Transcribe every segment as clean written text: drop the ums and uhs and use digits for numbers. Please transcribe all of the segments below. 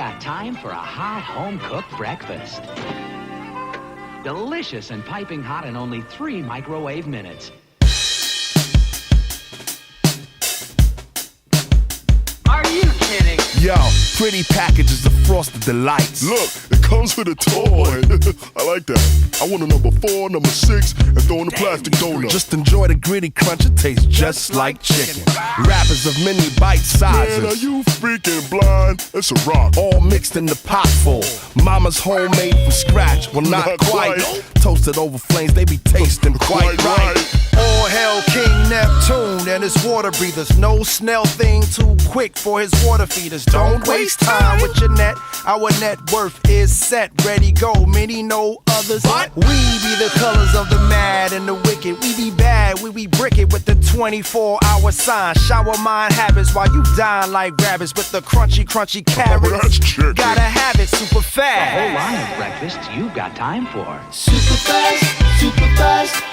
got time for a hot home-cooked breakfast. Delicious and piping hot in only 3 microwave minutes. Are you kidding? Yo, pretty packages of Frosted Delights. Look, it comes with a toy. I like that. I want a number 4, number 6, and throw in a plastic donut. Just enjoy the gritty crunch, it tastes just like chicken. Wrappers of many bite sizes. Man, are you freaking blind? It's a rock. All mixed in the pot full. Mama's homemade from scratch. Well, not quite. Toasted over flames, they be tasting quite right. All hail King Neptune and his water breathers. No snail thing too quick for his water feeders. Don't waste time with your net. Our net worth is set, ready, go. Many know others. We be the colors of the mad and the wicked. We be bad, we be brick it with the 24-hour sign. Shower mind habits while you dine like rabbits with the crunchy carrots. That's chicken. Gotta have it super fast. A whole line of breakfasts you've got time for. Super fast,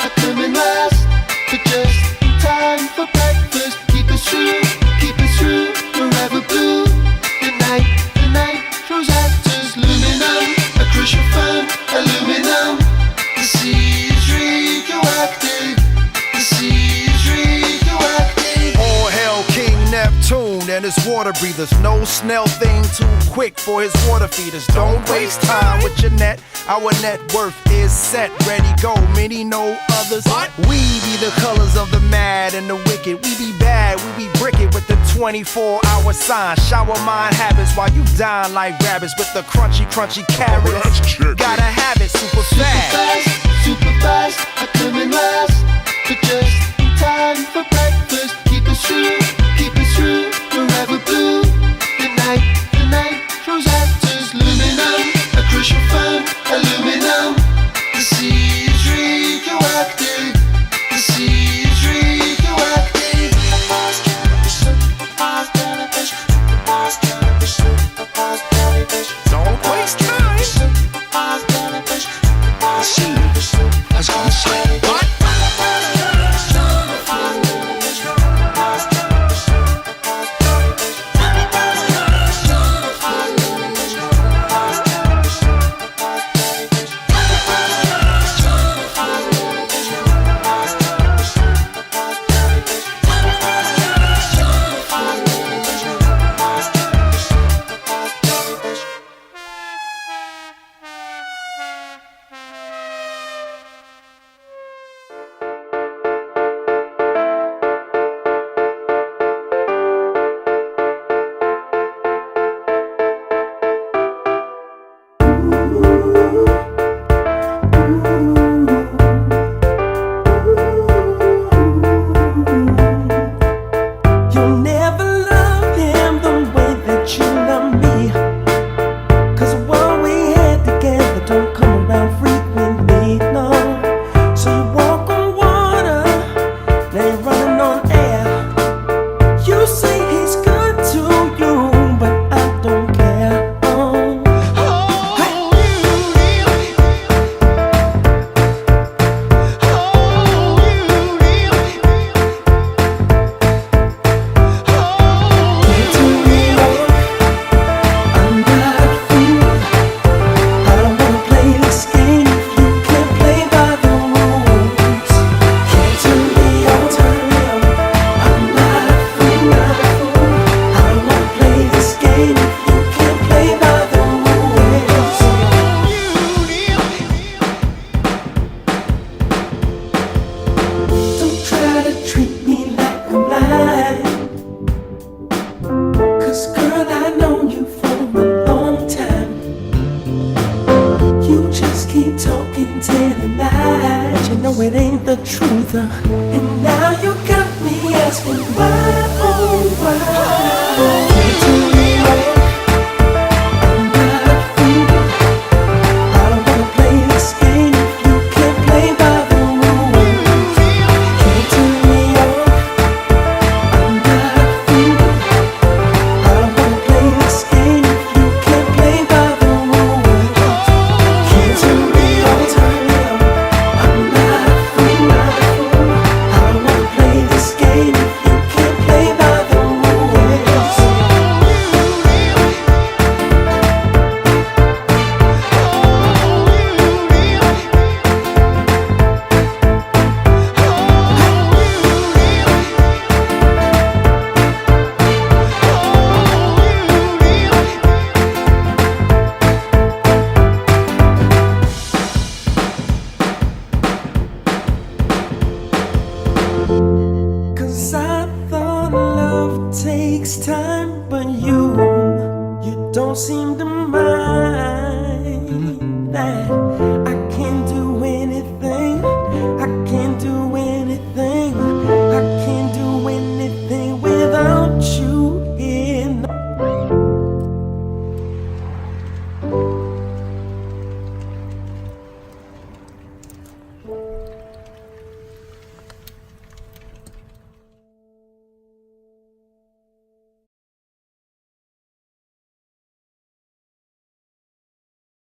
I come in last. But just in time for breakfast. Keep it true, forever blue. The night throws actors, luminum. A crucial fun, aluminum. The sea is radioactive. The sea is radioactive. All hail King Neptune and his water breathers. No snail thing too quick for his water feeders. Don't waste time with your net. Our net worth is set, ready, go. Many know others. We be the colors of the mad and the wicked. We be bad, we be brick it with the 24-hour sign. Shower mind habits while you dine like rabbits with the crunchy carrots. That's chicken. Gotta have it super fast. Super fast, I come in last. But just in time for breakfast. Keep it true, forever blue. The night throws actors, luminum. A crucial fun, aluminum. The sea is radioactive. The sea is radioactive. Don't waste time. The sea has gone silent. What? And now you got me asking why, oh why. Can't you relate? I'm not a fool. I don't wanna play this game if you can't play by the rules. Can't you relate? I'm not a fool. I don't wanna play this game if you can't play by the rules. Can't you relate? I'm not a fool. I don't wanna play this game if you can't play by the rules. this time, but you don't seem to mind that.